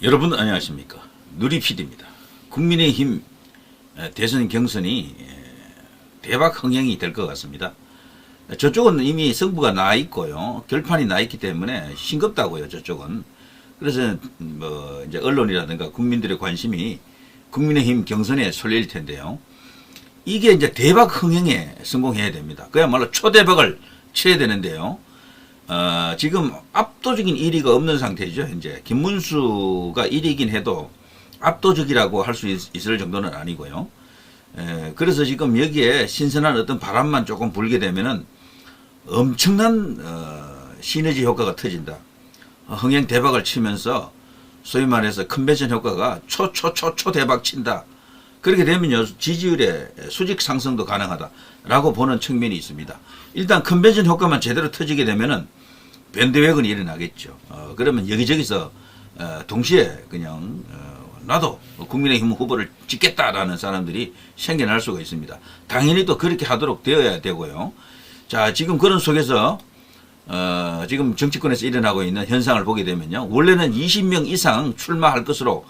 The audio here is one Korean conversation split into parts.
여러분 안녕하십니까. 누리PD입니다. 국민의힘 대선 경선이 대박 흥행이 될 것 같습니다. 저쪽은 이미 승부가 나 있고요. 결판이 나 있기 때문에 싱겁다고요. 저쪽은. 그래서 뭐 이제 언론이라든가 국민들의 관심이 국민의힘 경선에 쏠릴 텐데요. 이게 이제 대박 흥행에 성공해야 됩니다. 그야말로 초대박을 쳐야 되는데요. 지금 압도적인 1위가 없는 상태죠. 현재 김문수가 1위이긴 해도 압도적이라고 할 수 있을 정도는 아니고요. 그래서 지금 여기에 신선한 어떤 바람만 조금 불게 되면은 엄청난 시너지 효과가 터진다. 흥행 대박을 치면서 소위 말해서 컨벤션 효과가 초대박 친다. 그렇게 되면요, 지지율의 수직 상승도 가능하다라고 보는 측면이 있습니다. 일단 컨벤션 효과만 제대로 터지게 되면은 밴드웨건이 일어나겠죠. 그러면 여기저기서 동시에 그냥 나도 국민의힘 후보를 찍겠다라는 사람들이 생겨날 수가 있습니다. 당연히 또 그렇게 하도록 되어야 되고요. 자, 지금 그런 속에서 지금 정치권에서 일어나고 있는 현상을 보게 되면요, 원래는 20명 이상 출마할 것으로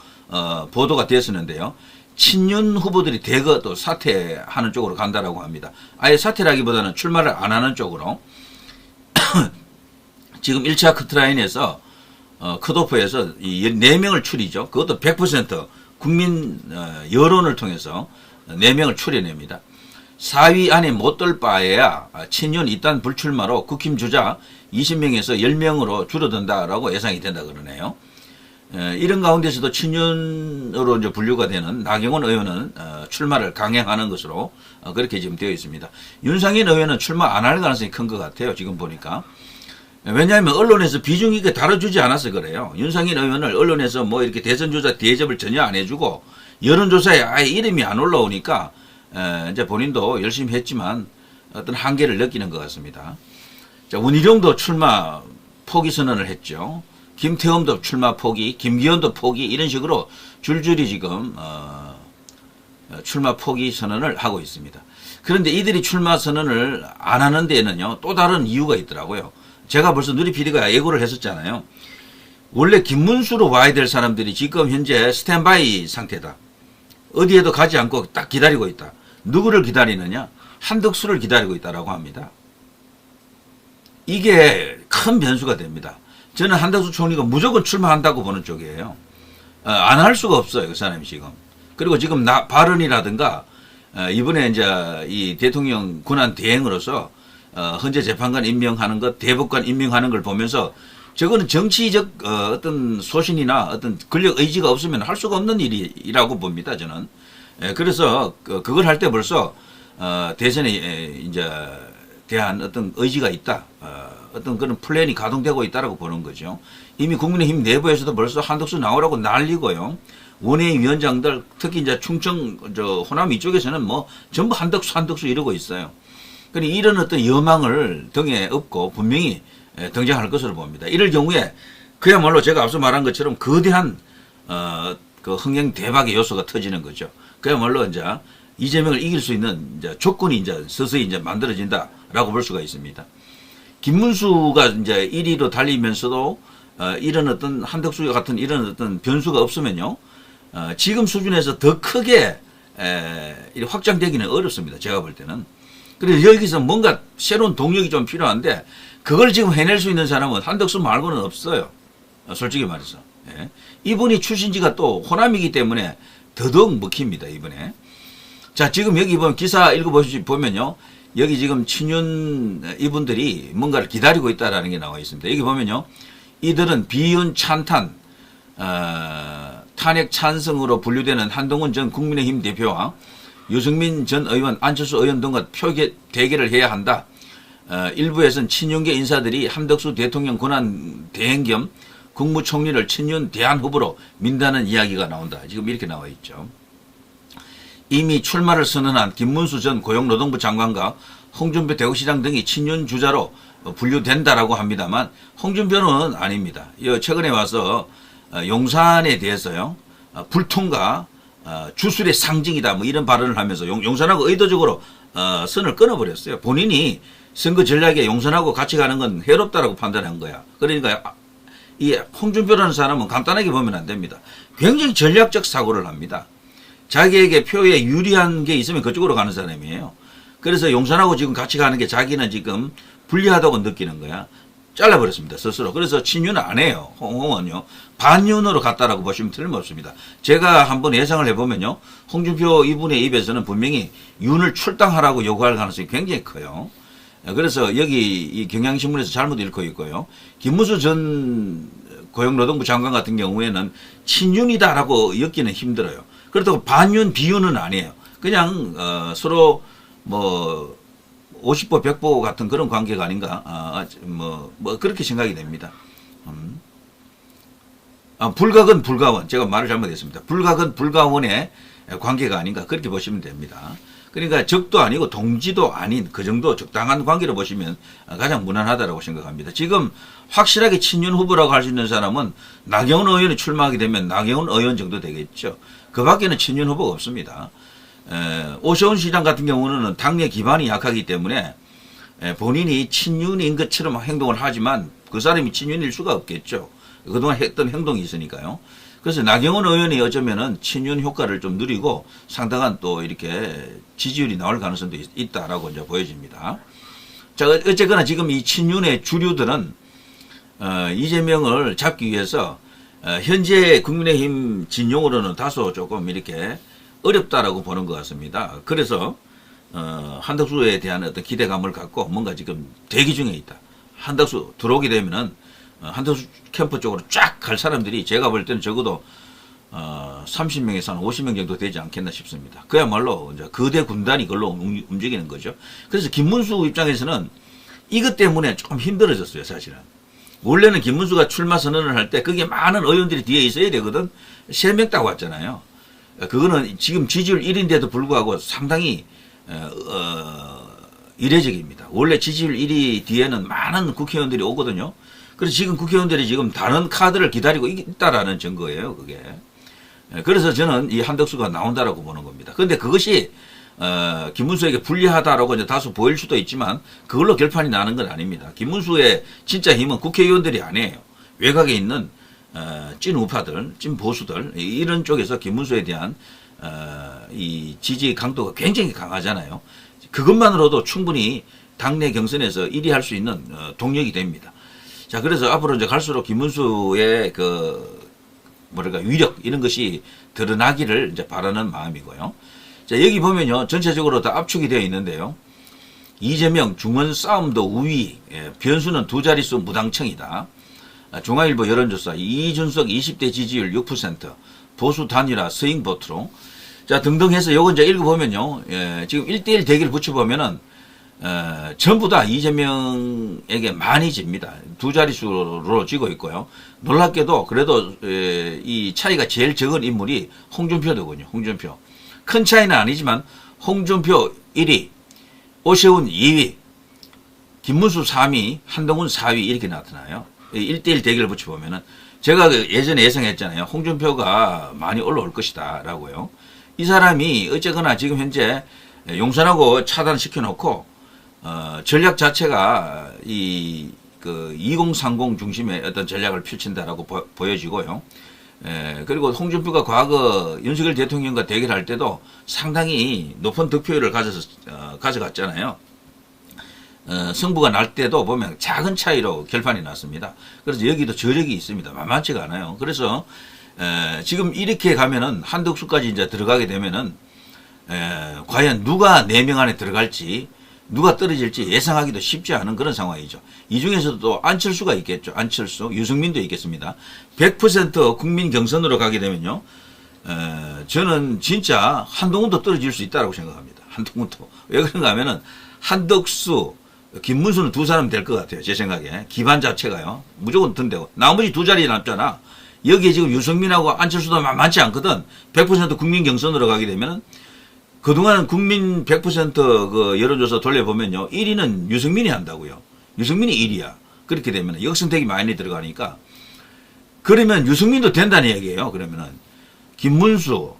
보도가 됐었는데요. 친윤 후보들이 대거 또 사퇴하는 쪽으로 간다라고 합니다. 아예 사퇴라기보다는 출마를 안 하는 쪽으로. 지금 1차 커트라인에서 컷오프에서 이 4명을 추리죠. 그것도 100% 국민 여론을 통해서 4명을 추려냅니다. 4위 안에 못 들 바에야 친윤 이단 불출마로 국힘 주자 20명에서 10명으로 줄어든다라고 예상이 된다 그러네요. 이런 가운데서도 친윤으로 이제 분류가 되는 나경원 의원은 출마를 강행하는 것으로 그렇게 지금 되어 있습니다. 윤상현 의원은 출마 안 할 가능성이 큰 것 같아요. 지금 보니까. 왜냐하면 언론에서 비중 있게 다뤄주지 않아서 그래요. 윤상현 의원을 언론에서 뭐 이렇게 대선조사 대접을 전혀 안 해주고 여론조사에 아예 이름이 안 올라오니까 이제 본인도 열심히 했지만 어떤 한계를 느끼는 것 같습니다. 자, 원희룡도 출마 포기 선언을 했죠. 김태흠도 출마 포기, 김기현도 포기, 이런 식으로 줄줄이 지금 출마 포기 선언을 하고 있습니다. 그런데 이들이 출마 선언을 안 하는 데에는요, 또 다른 이유가 있더라고요. 제가 벌써 누리PD가 예고를 했었잖아요. 원래 김문수로 와야 될 사람들이 지금 현재 스탠바이 상태다. 어디에도 가지 않고 딱 기다리고 있다. 누구를 기다리느냐? 한덕수를 기다리고 있다라고 합니다. 이게 큰 변수가 됩니다. 저는 한덕수 총리가 무조건 출마한다고 보는 쪽이에요. 안 할 수가 없어요, 그 사람이 지금. 그리고 지금 발언이라든가 이번에 이제 이 대통령 권한 대행으로서 헌재 재판관 임명하는 것, 대법관 임명하는 걸 보면서 저거는 정치적 어떤 소신이나 어떤 권력 의지가 없으면 할 수가 없는 일이라고 봅니다, 저는. 그래서 그걸 할 때 벌써 대선에 이제 대한 어떤 의지가 있다, 어떤 그런 플랜이 가동되고 있다라고 보는 거죠. 이미 국민의힘 내부에서도 벌써 한덕수 나오라고 난리고요. 원외위원장들, 특히 이제 충청, 호남 이쪽에서는 뭐 전부 한덕수 이러고 있어요. 그러니 이런 어떤 여망을 등에 업고 분명히 등장할 것으로 봅니다. 이럴 경우에 그야말로 제가 앞서 말한 것처럼 거대한 그 흥행 대박의 요소가 터지는 거죠. 그야말로 이제 이재명을 이길 수 있는 이제 조건이 이제 서서히 이제 만들어진다라고 볼 수가 있습니다. 김문수가 이제 1위로 달리면서도 이런 어떤 한덕수 같은 이런 어떤 변수가 없으면요, 지금 수준에서 더 크게 확장되기는 어렵습니다. 제가 볼 때는. 그래서 여기서 뭔가 새로운 동력이 좀 필요한데 그걸 지금 해낼 수 있는 사람은 한덕수 말고는 없어요. 솔직히 말해서. 예. 이분이 출신지가 또 호남이기 때문에 더더욱 먹힙니다, 이번에. 자, 지금 여기 보면 기사 읽어보면요, 여기 지금 친윤 이분들이 뭔가를 기다리고 있다라는 게 나와 있습니다. 여기 보면요, 이들은 비윤 찬탄, 탄핵 찬성으로 분류되는 한동훈 전 국민의힘 대표와 유승민 전 의원, 안철수 의원 등과 표계 대결을 해야 한다. 일부에서는 친윤계 인사들이 한덕수 대통령 권한 대행 겸 국무총리를 친윤 대안 후보로 민다는 이야기가 나온다. 지금 이렇게 나와 있죠. 이미 출마를 선언한 김문수 전 고용노동부 장관과 홍준표 대구시장 등이 친윤 주자로 분류된다라고 합니다만 홍준표는 아닙니다. 최근에 와서 용산에 대해서요, 불통과 주술의 상징이다, 뭐 이런 발언을 하면서 용산하고 의도적으로 선을 끊어버렸어요. 본인이 선거 전략에 용산하고 같이 가는 건 해롭다라고 판단한 거야. 그러니까 이 홍준표라는 사람은 간단하게 보면 안 됩니다. 굉장히 전략적 사고를 합니다. 자기에게 표에 유리한 게 있으면 그쪽으로 가는 사람이에요. 그래서 용산하고 지금 같이 가는 게 자기는 지금 불리하다고 느끼는 거야. 잘라버렸습니다, 스스로. 그래서 친윤은 안 해요. 홍은요. 반윤으로 갔다라고 보시면 틀림없습니다. 제가 한번 예상을 해보면요. 홍준표 이분의 입에서는 분명히 윤을 출당하라고 요구할 가능성이 굉장히 커요. 그래서 여기 이 경향신문에서 잘못 읽고 있고요. 김문수 전 고용노동부 장관 같은 경우에는 친윤이다라고 엮기는 힘들어요. 그렇다고 반윤, 비윤은 아니에요. 그냥 서로 뭐 50보, 100보 같은 그런 관계가 아닌가, 뭐 그렇게 생각이 됩니다. 불가근, 불가원. 제가 말을 잘못했습니다. 불가근, 불가원의 관계가 아닌가, 그렇게 보시면 됩니다. 그러니까 적도 아니고 동지도 아닌 그 정도 적당한 관계로 보시면 가장 무난하다고 생각합니다. 지금 확실하게 친윤 후보라고 할 수 있는 사람은 나경원 의원이 출마하게 되면 나경원 의원 정도 되겠죠. 그 밖에는 친윤 후보가 없습니다. 오세훈 시장 같은 경우는 당내 기반이 약하기 때문에 본인이 친윤인 것처럼 행동을 하지만 그 사람이 친윤일 수가 없겠죠. 그동안 했던 행동이 있으니까요. 그래서 나경원 의원이 어쩌면은 친윤 효과를 좀 누리고 상당한 또 이렇게 지지율이 나올 가능성도 있다라고 이제 보여집니다. 자, 어쨌거나 지금 이 친윤의 주류들은 이재명을 잡기 위해서 현재 국민의힘 진용으로는 다소 조금 이렇게 어렵다라고 보는 것 같습니다. 그래서 한덕수에 대한 어떤 기대감을 갖고 뭔가 지금 대기 중에 있다. 한덕수 들어오게 되면은 한덕수 캠프 쪽으로 쫙 갈 사람들이 제가 볼 때는 적어도 30명에서 한 50명 정도 되지 않겠나 싶습니다. 그야말로 이제 거대 군단이 그걸로 움직이는 거죠. 그래서 김문수 입장에서는 이것 때문에 조금 힘들어졌어요, 사실은. 원래는 김문수가 출마 선언을 할 때 그게 많은 의원들이 뒤에 있어야 되거든. 3명 딱 왔잖아요. 그거는 지금 지지율 1위인데도 불구하고 상당히 이례적입니다. 원래 지지율 1위 뒤에는 많은 국회의원들이 오거든요. 그래서 지금 국회의원들이 지금 다른 카드를 기다리고 있다라는 증거예요, 그게. 그래서 저는 이 한덕수가 나온다라고 보는 겁니다. 그런데 그것이 김문수에게 불리하다라고 이제 다소 보일 수도 있지만 그걸로 결판이 나는 건 아닙니다. 김문수의 진짜 힘은 국회의원들이 아니에요. 외곽에 있는 찐 우파들, 찐 보수들 이런 쪽에서 김문수에 대한 이 지지 강도가 굉장히 강하잖아요. 그것만으로도 충분히 당내 경선에서 1위 할 수 있는 동력이 됩니다. 자, 그래서 앞으로 이제 갈수록 김문수의 위력 이런 것이 드러나기를 이제 바라는 마음이고요. 자, 여기 보면요, 전체적으로 다 압축이 되어 있는데요. 이재명 중원 싸움도 우위, 변수는 두 자릿수 무당청이다. 중앙일보 여론조사 이준석 20대 지지율 6%, 보수 단일화 스윙 보트로. 자, 등등 해서 요거 이제 읽어보면요, 지금 1대1 대결 붙여보면은 전부 다 이재명에게 많이 집니다. 두 자릿수로 지고 있고요. 놀랍게도 그래도 이 차이가 제일 적은 인물이 홍준표더군요. 홍준표. 큰 차이는 아니지만 홍준표 1위, 오세훈 2위, 김문수 3위, 한동훈 4위 이렇게 나타나요. 1대1 대결을 붙여보면은 제가 예전에 예상했잖아요. 홍준표가 많이 올라올 것이다 라고요. 이 사람이 어쨌거나 지금 현재 용산하고 차단시켜 놓고 전략 자체가 2030 중심의 어떤 전략을 펼친다라고 보여지고요. 그리고 홍준표가 과거 윤석열 대통령과 대결할 때도 상당히 높은 득표율을 가져갔잖아요. 승부가 날 때도 보면 작은 차이로 결판이 났습니다. 그래서 여기도 저력이 있습니다. 만만치가 않아요. 그래서 지금 이렇게 가면은 한덕수까지 이제 들어가게 되면은 과연 누가 4명 안에 들어갈지 누가 떨어질지 예상하기도 쉽지 않은 그런 상황이죠. 이 중에서도 또 안철수가 있겠죠. 안철수, 유승민도 있겠습니다. 100% 국민 경선으로 가게 되면요. 저는 진짜 한동훈도 떨어질 수 있다고 생각합니다. 한동훈도. 왜 그런가 하면은 한덕수, 김문수는 두 사람 될 것 같아요. 제 생각에. 기반 자체가요. 무조건 든대고. 나머지 두 자리 남잖아. 여기에 지금 유승민하고 안철수도 많지 않거든. 100% 국민 경선으로 가게 되면은 그동안 국민 100% 여론조사 돌려보면요. 1위는 유승민이 한다고요. 유승민이 1위야. 그렇게 되면 역선택이 많이 들어가니까. 그러면 유승민도 된다는 얘기예요. 그러면은 김문수,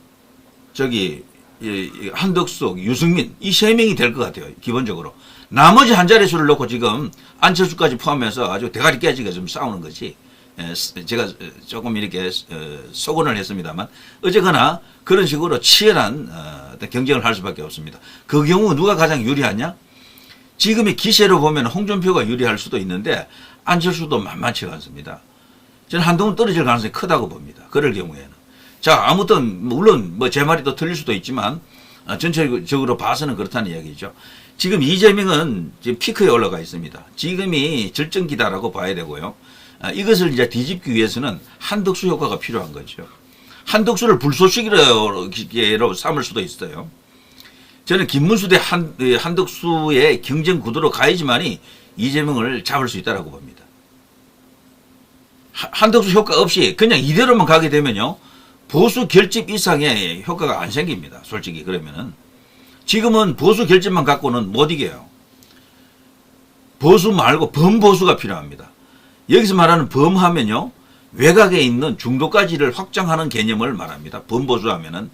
한덕수, 유승민 이 3명이 될 것 같아요. 기본적으로. 나머지 한 자릿수를 놓고 지금 안철수까지 포함해서 아주 대가리 깨지게 좀 싸우는 거지. 제가 조금 이렇게 속언을 했습니다만 어쨌거나 그런 식으로 치열한 어떤 경쟁을 할 수밖에 없습니다. 그 경우 누가 가장 유리하냐? 지금의 기세로 보면 홍준표가 유리할 수도 있는데 안철수도 만만치가 않습니다. 저는 한동훈 떨어질 가능성이 크다고 봅니다. 그럴 경우에는. 자, 아무튼 물론 뭐 제 말이 또 틀릴 수도 있지만 전체적으로 봐서는 그렇다는 이야기죠. 지금 이재명은 지금 피크에 올라가 있습니다. 지금이 절정기다라고 봐야 되고요. 이것을 이제 뒤집기 위해서는 한덕수 효과가 필요한 거죠. 한덕수를 불쏘시개로 삼을 수도 있어요. 저는 김문수 대 한덕수의 경쟁 구도로 가야지만이 이재명을 잡을 수 있다고 봅니다. 한덕수 효과 없이 그냥 이대로만 가게 되면요. 보수 결집 이상의 효과가 안 생깁니다. 솔직히 그러면은. 지금은 보수 결집만 갖고는 못 이겨요. 보수 말고 범보수가 필요합니다. 여기서 말하는 범하면요. 외곽에 있는 중도까지를 확장하는 개념을 말합니다. 범보수 하면은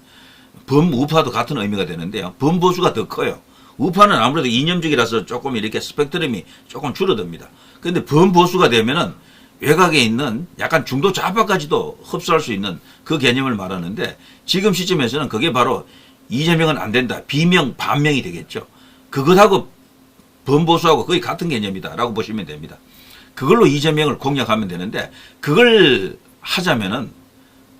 범우파도 같은 의미가 되는데요. 범보수가 더 커요. 우파는 아무래도 이념적이라서 조금 이렇게 스펙트럼이 조금 줄어듭니다. 그런데 범보수가 되면은 외곽에 있는 약간 중도 좌파까지도 흡수할 수 있는 그 개념을 말하는데 지금 시점에서는 그게 바로 이재명은 안 된다. 비명, 반명이 되겠죠. 그것하고 범보수하고 거의 같은 개념이다라고 보시면 됩니다. 그걸로 이재명을 공략하면 되는데 그걸 하자면은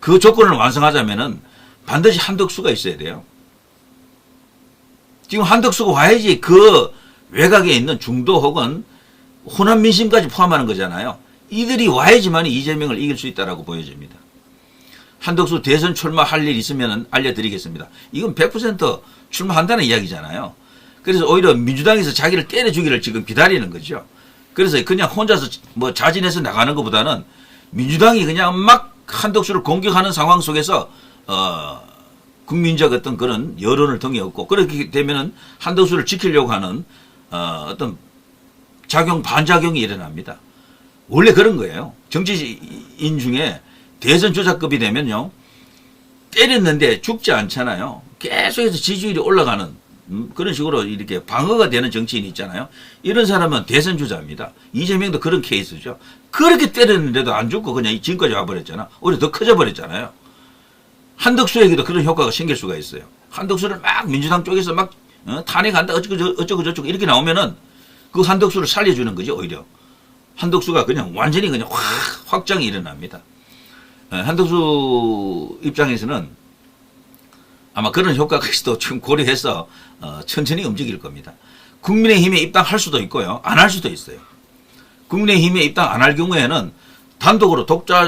그 조건을 완성하자면은 반드시 한덕수가 있어야 돼요. 지금 한덕수가 와야지 그 외곽에 있는 중도 혹은 호남 민심까지 포함하는 거잖아요. 이들이 와야지만 이재명을 이길 수 있다라고 보여집니다. 한덕수 대선 출마할 일 있으면 알려드리겠습니다. 이건 100% 출마한다는 이야기잖아요. 그래서 오히려 민주당에서 자기를 때려주기를 지금 기다리는 거죠. 그래서 그냥 혼자서 뭐 자진해서 나가는 것보다는 민주당이 그냥 막 한덕수를 공격하는 상황 속에서 국민적 어떤 그런 여론을 등에 업고 그렇게 되면은 한덕수를 지키려고 하는 어떤 작용 반작용이 일어납니다. 원래 그런 거예요. 정치인 중에 대선 주자급이 되면요. 때렸는데 죽지 않잖아요. 계속해서 지지율이 올라가는 그런 식으로 이렇게 방어가 되는 정치인이 있잖아요. 이런 사람은 대선 주자입니다. 이재명도 그런 케이스죠. 그렇게 때렸는데도 안 죽고 그냥 지금까지 와버렸잖아. 오히려 더 커져버렸잖아요. 한덕수에게도 그런 효과가 생길 수가 있어요. 한덕수를 막 민주당 쪽에서 막 탄핵한다 어쩌고 저쩌고 이렇게 나오면은 그 한덕수를 살려주는 거죠. 오히려. 한덕수가 그냥 완전히 그냥 확장이 일어납니다. 한덕수 입장에서는 아마 그런 효과까지도 지금 고려해서 천천히 움직일 겁니다. 국민의힘에 입당할 수도 있고요. 안 할 수도 있어요. 국민의힘에 입당 안 할 경우에는 단독으로 독자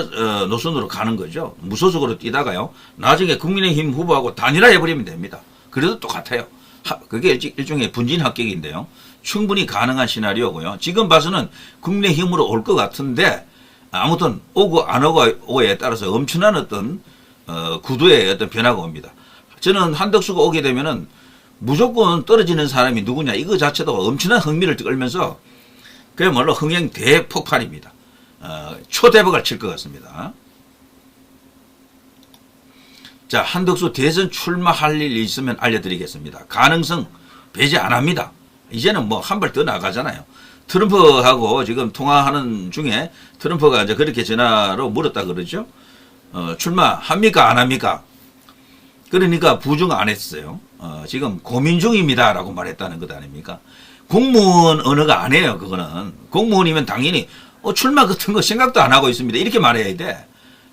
노선으로 가는 거죠. 무소속으로 뛰다가요. 나중에 국민의힘 후보하고 단일화해버리면 됩니다. 그래도 똑같아요. 그게 일종의 분진 합격인데요. 충분히 가능한 시나리오고요. 지금 봐서는 국민의힘으로 올 것 같은데 아무튼 오고 안 오고에 따라서 엄청난 어떤 구도의 어떤 변화가 옵니다. 저는 한덕수가 오게 되면은 무조건 떨어지는 사람이 누구냐 이거 자체도 엄청난 흥미를 끌면서 그야말로 흥행 대폭발입니다. 초대박을 칠 것 같습니다. 자, 한덕수 대선 출마할 일이 있으면 알려드리겠습니다. 가능성 배제 안 합니다. 이제는 뭐 한 발 더 나가잖아요. 트럼프하고 지금 통화하는 중에 트럼프가 이제 그렇게 전화로 물었다 그러죠. 출마합니까? 안 합니까? 그러니까 부정 안 했어요. 지금 고민 중입니다라고 말했다는 것 아닙니까? 공무원 언어가 안 해요. 그거는. 공무원이면 당연히 출마 같은 거 생각도 안 하고 있습니다. 이렇게 말해야 돼.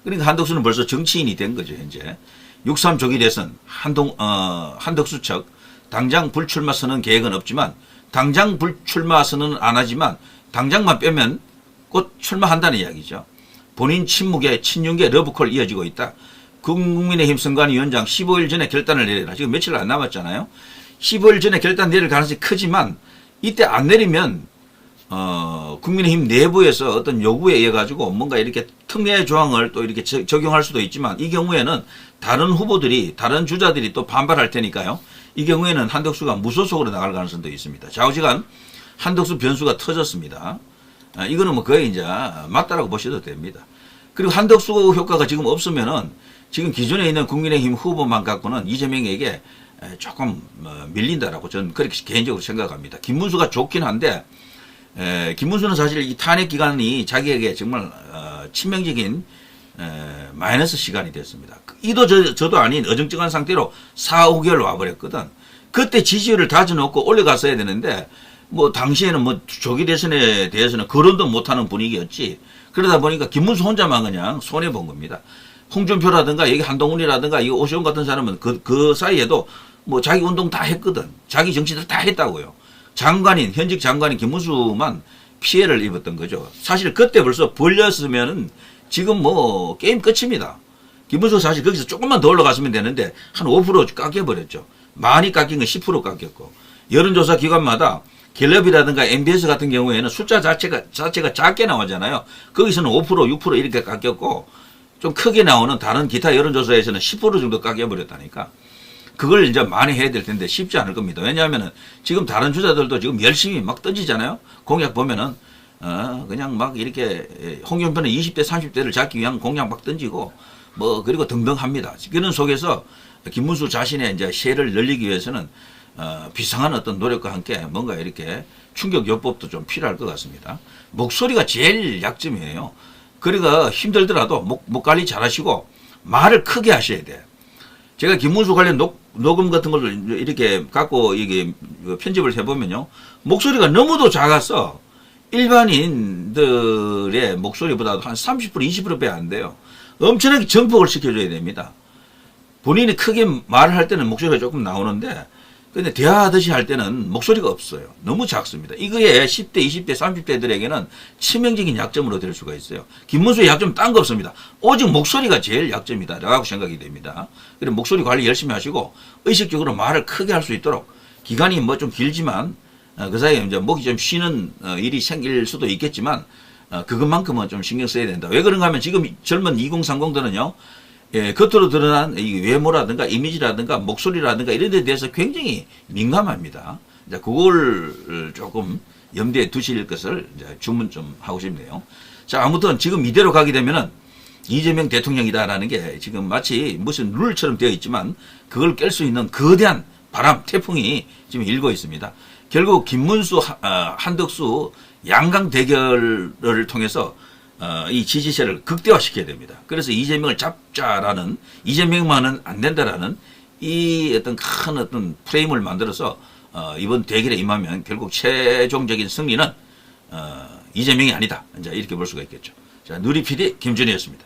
그러니까 한덕수는 벌써 정치인이 된 거죠. 현재. 6.3 조기 대선 한덕수 측 당장 불출마 선언 계획은 없지만 당장 불출마 선언은 안 하지만 당장만 빼면 곧 출마한다는 이야기죠. 본인 친묵의 친윤계 러브콜 이어지고 있다. 국민의힘 선관위원장 15일 전에 결단을 내려라. 지금 며칠 안 남았잖아요. 15일 전에 결단 내릴 가능성이 크지만 이때 안 내리면 국민의힘 내부에서 어떤 요구에 의해 가지고 뭔가 이렇게 특례 조항을 또 이렇게 적용할 수도 있지만 이 경우에는 다른 후보들이 다른 주자들이 또 반발할 테니까요. 이 경우에는 한덕수가 무소속으로 나갈 가능성도 있습니다. 좌우지간 한덕수 변수가 터졌습니다. 이거는 뭐 거의 이제 맞다라고 보셔도 됩니다. 그리고 한덕수 효과가 지금 없으면은 지금 기존에 있는 국민의힘 후보만 갖고는 이재명에게 조금 밀린다라고 저는 그렇게 개인적으로 생각합니다. 김문수가 좋긴 한데 김문수는 사실 이 탄핵 기간이 자기에게 정말 치명적인 마이너스 시간이 됐습니다. 이도 저도 아닌 어정쩡한 상태로 4, 5개월 와버렸거든. 그때 지지율을 다져놓고 올려갔어야 되는데 뭐 당시에는 뭐 조기 대선에 대해서는 거론도 못하는 분위기였지. 그러다 보니까 김문수 혼자만 그냥 손해 본 겁니다. 홍준표라든가 여기 한동훈이라든가 이 오시훈 같은 사람은 그 사이에도 뭐 자기 운동 다 했거든. 자기 정치들 다 했다고요. 현직 장관인 김문수만 피해를 입었던 거죠. 사실 그때 벌써 벌렸으면은 지금 뭐 게임 끝입니다. 김문수 사실 거기서 조금만 더 올라갔으면 되는데 한 5% 깎여버렸죠. 많이 깎인 건 10% 깎였고, 여론조사 기관마다 갤럽이라든가 MBS 같은 경우에는 숫자 자체가 작게 나오잖아요. 거기서는 5%, 6% 이렇게 깎였고, 좀 크게 나오는 다른 기타 여론조사에서는 10% 정도 깎여버렸다니까. 그걸 이제 많이 해야 될 텐데 쉽지 않을 겁니다. 왜냐하면은 지금 다른 주자들도 지금 열심히 막 던지잖아요. 공약 보면은, 그냥 막 이렇게 홍준표는 20대, 30대를 잡기 위한 공약 막 던지고, 뭐, 그리고 등등 합니다. 그런 속에서 김문수 자신의 이제 세를 늘리기 위해서는 비상한 어떤 노력과 함께 뭔가 이렇게 충격 요법도 좀 필요할 것 같습니다. 목소리가 제일 약점이에요. 그러니까 힘들더라도 목 관리 잘 하시고 말을 크게 하셔야 돼. 제가 김문수 관련 녹음 같은 걸 이렇게 갖고 이게 편집을 해보면요. 목소리가 너무도 작아서 일반인들의 목소리보다도 한 30%, 20%배 안 돼요. 엄청나게 정폭을 시켜줘야 됩니다. 본인이 크게 말을 할 때는 목소리가 조금 나오는데, 근데 대화하듯이 할 때는 목소리가 없어요. 너무 작습니다. 이거에 10대, 20대, 30대들에게는 치명적인 약점으로 될 수가 있어요. 김문수의 약점은 딴 거 없습니다. 오직 목소리가 제일 약점이다 라고 생각이 됩니다. 그래서 목소리 관리 열심히 하시고 의식적으로 말을 크게 할 수 있도록, 기간이 뭐 좀 길지만 그 사이에 이제 목이 좀 쉬는 일이 생길 수도 있겠지만 그것만큼은 좀 신경 써야 된다. 왜 그런가 하면 지금 젊은 2030들은요. 겉으로 드러난 이 외모라든가 이미지라든가 목소리라든가 이런 데 대해서 굉장히 민감합니다. 이제 그걸 조금 염두에 두실 것을 이제 주문 좀 하고 싶네요. 자, 아무튼 지금 이대로 가게 되면은 이재명 대통령이다라는 게 지금 마치 무슨 룰처럼 되어 있지만 그걸 깰 수 있는 거대한 바람, 태풍이 지금 일고 있습니다. 결국 김문수, 한덕수 양강 대결을 통해서 이 지지세를 극대화시켜야 됩니다. 그래서 이재명을 잡자라는, 이재명만은 안 된다라는 이 어떤 큰 어떤 프레임을 만들어서 이번 대결에 임하면 결국 최종적인 승리는 이재명이 아니다. 이제 이렇게 볼 수가 있겠죠. 자, 누리 PD 김준희였습니다.